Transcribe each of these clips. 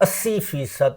80%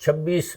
26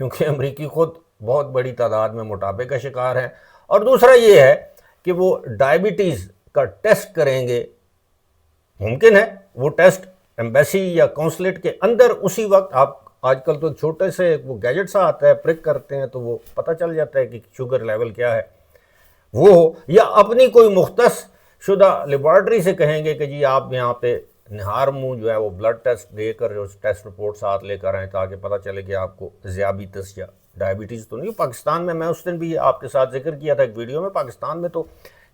کیونکہ امریکی خود بہت بڑی تعداد میں موٹاپے کا شکار ہیں، اور دوسرا یہ ہے کہ وہ ڈائبٹیز کا ٹیسٹ کریں گے، ممکن ہے وہ ٹیسٹ ایمبیسی یا کونسلیٹ کے اندر اسی وقت، آپ آج کل تو چھوٹے سے وہ گیجٹ سا آتا ہے، پرک کرتے ہیں تو وہ پتہ چل جاتا ہے کہ شوگر لیول کیا ہے، وہ ہو، یا اپنی کوئی مختص شدہ لیبارٹری سے کہیں گے کہ جی آپ یہاں پہ نہار منہ جو ہے وہ بلڈ ٹیسٹ دے کر جو ٹیسٹ رپورٹ ساتھ لے کر آئیں تاکہ پتہ چلے کہ آپ کو ذیابیطس یا ڈائبٹیز تو نہیں۔ پاکستان میں اس دن بھی آپ کے ساتھ ذکر کیا تھا ایک ویڈیو میں، پاکستان میں تو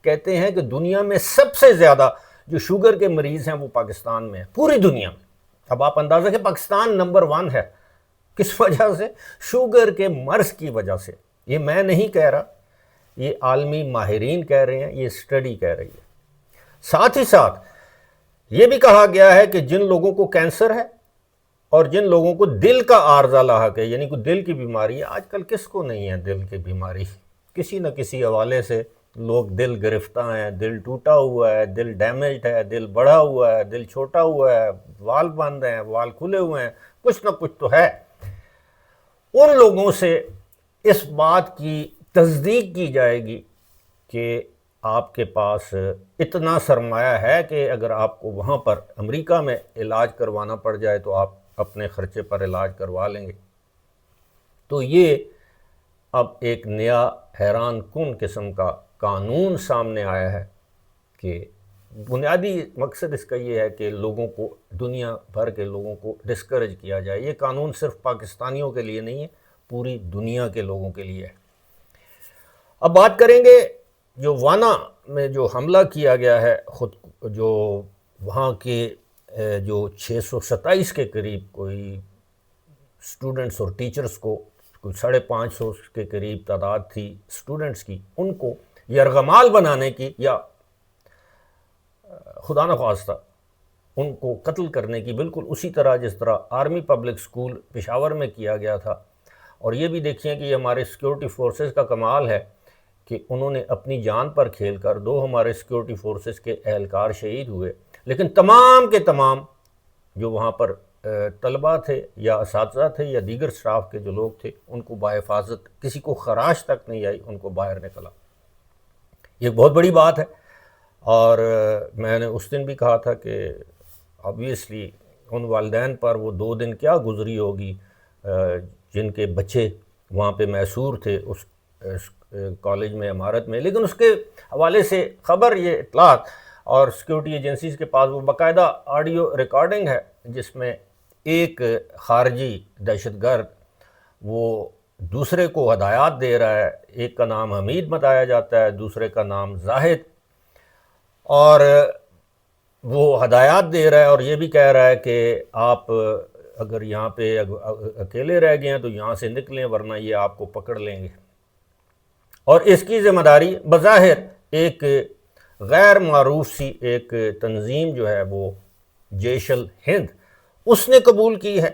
کہتے ہیں کہ دنیا میں سب سے زیادہ جو شوگر کے مریض ہیں وہ پاکستان میں ہیں، پوری دنیا میں۔ اب آپ اندازہ کہ پاکستان نمبر 1 ہے، کس وجہ سے؟ شوگر کے مرض کی وجہ سے۔ یہ میں نہیں کہہ رہا، یہ عالمی ماہرین کہہ رہے ہیں، یہ اسٹڈی کہہ رہی ہے۔ ساتھ ہی ساتھ یہ بھی کہا گیا ہے کہ جن لوگوں کو کینسر ہے اور جن لوگوں کو دل کا عارضہ لاحق ہے، یعنی کوئی دل کی بیماری ہے، آج کل کس کو نہیں ہے دل کی بیماری؟ کسی نہ کسی حوالے سے لوگ دل گرفتہ ہیں، دل ٹوٹا ہوا ہے، دل ڈیمیجڈ ہے، دل بڑھا ہوا ہے، دل چھوٹا ہوا ہے، وال بند ہیں، وال کھلے ہوئے ہیں، کچھ نہ کچھ تو ہے۔ ان لوگوں سے اس بات کی تصدیق کی جائے گی کہ آپ کے پاس اتنا سرمایہ ہے کہ اگر آپ کو وہاں پر امریکہ میں علاج کروانا پڑ جائے تو آپ اپنے خرچے پر علاج کروا لیں گے۔ تو یہ اب ایک نیا حیران کن قسم کا قانون سامنے آیا ہے کہ بنیادی مقصد اس کا یہ ہے کہ لوگوں کو، دنیا بھر کے لوگوں کو ڈسکریج کیا جائے۔ یہ قانون صرف پاکستانیوں کے لیے نہیں ہے، پوری دنیا کے لوگوں کے لیے ہے۔ اب بات کریں گے جو وانا میں جو حملہ کیا گیا ہے، خود جو وہاں کے جو 627 کے قریب کوئی اسٹوڈنٹس اور ٹیچرز کو، کوئی 550 کے قریب تعداد تھی اسٹوڈنٹس کی، ان کو یرغمال بنانے کی یا خدا نخواستہ ان کو قتل کرنے کی، بالکل اسی طرح جس طرح آرمی پبلک سکول پشاور میں کیا گیا تھا۔ اور یہ بھی دیکھیں کہ یہ ہمارے سیکیورٹی فورسز کا کمال ہے کہ انہوں نے اپنی جان پر کھیل کر 2 ہمارے سیکیورٹی فورسز کے اہلکار شہید ہوئے، لیکن تمام کے تمام جو وہاں پر طلبہ تھے یا اساتذہ تھے یا دیگر سٹاف کے جو لوگ تھے، ان کو بحفاظت، کسی کو خراش تک نہیں آئی، ان کو باہر نکلا۔ یہ بہت بڑی بات ہے، اور میں نے اس دن بھی کہا تھا کہ آبویسلی ان والدین پر وہ 2 دن کیا گزری ہوگی جن کے بچے وہاں پہ محصور تھے اس کالج میں، عمارت میں۔ لیکن اس کے حوالے سے خبر، یہ اطلاعات، اور سیکیورٹی ایجنسیز کے پاس وہ باقاعدہ آڈیو ریکارڈنگ ہے جس میں ایک خارجی دہشت گرد وہ دوسرے کو ہدایات دے رہا ہے، ایک کا نام حمید بتایا جاتا ہے، دوسرے کا نام زاہد، اور وہ ہدایات دے رہا ہے اور یہ بھی کہہ رہا ہے کہ آپ اگر یہاں پہ اکیلے رہ گئے ہیں تو یہاں سے نکلیں ورنہ یہ آپ کو پکڑ لیں گے۔ اور اس کی ذمہ داری بظاہر ایک غیر معروف سی ایک تنظیم جو ہے وہ جیش الہند، اس نے قبول کی ہے۔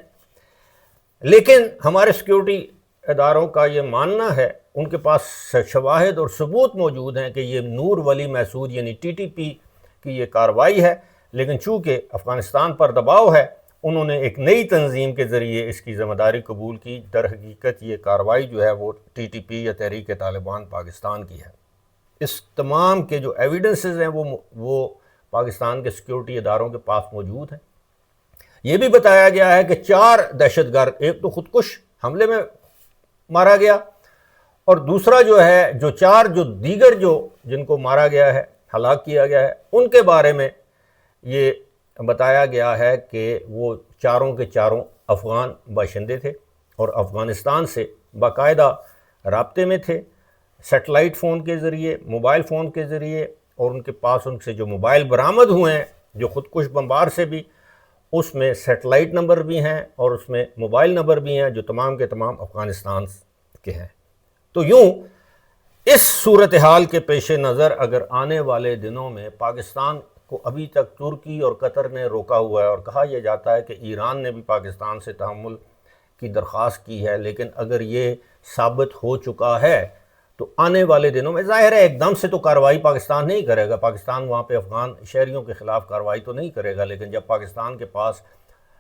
لیکن ہمارے سیکیورٹی اداروں کا یہ ماننا ہے، ان کے پاس شواہد اور ثبوت موجود ہیں کہ یہ نور ولی محسود یعنی ٹی ٹی پی کی یہ کارروائی ہے، لیکن چونکہ افغانستان پر دباؤ ہے، انہوں نے ایک نئی تنظیم کے ذریعے اس کی ذمہ داری قبول کی۔ در حقیقت یہ کارروائی جو ہے وہ ٹی ٹی پی یا تحریک طالبان پاکستان کی ہے۔ اس تمام کے جو ایویڈنسز ہیں وہ پاکستان کے سیکیورٹی اداروں کے پاس موجود ہیں۔ یہ بھی بتایا گیا ہے کہ 4 دہشت گرد، ایک تو خودکش حملے میں مارا گیا، اور دوسرا جو ہے جو 4 جو دیگر جو جن کو مارا گیا ہے، ہلاک کیا گیا ہے، ان کے بارے میں یہ بتایا گیا ہے کہ وہ چاروں کے چاروں افغان باشندے تھے اور افغانستان سے باقاعدہ رابطے میں تھے، سیٹلائٹ فون کے ذریعے، موبائل فون کے ذریعے، اور ان کے پاس ان سے جو موبائل برآمد ہوئے ہیں جو خودکش بمبار سے بھی، اس میں سیٹلائٹ نمبر بھی ہیں اور اس میں موبائل نمبر بھی ہیں جو تمام کے تمام افغانستان کے ہیں۔ تو یوں اس صورتحال کے پیش نظر اگر آنے والے دنوں میں پاکستان کو ابھی تک ترکی اور قطر نے روکا ہوا ہے، اور کہا یہ جاتا ہے کہ ایران نے بھی پاکستان سے تحمل کی درخواست کی ہے، لیکن اگر یہ ثابت ہو چکا ہے تو آنے والے دنوں میں ظاہر ہے ایک دم سے تو کارروائی پاکستان نہیں کرے گا، پاکستان وہاں پہ افغان شہریوں کے خلاف کارروائی تو نہیں کرے گا، لیکن جب پاکستان کے پاس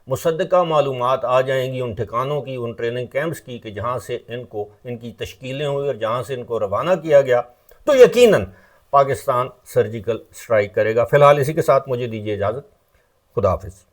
مصدقہ معلومات آ جائیں گی ان ٹھکانوں کی، ان ٹریننگ کیمپس کی کہ جہاں سے ان کی تشکیلیں ہوئی اور جہاں سے ان کو روانہ کیا گیا، تو یقیناً پاکستان سرجیکل اسٹرائک کرے گا۔ فی الحال اسی کے ساتھ مجھے دیجیے اجازت، خدا حافظ۔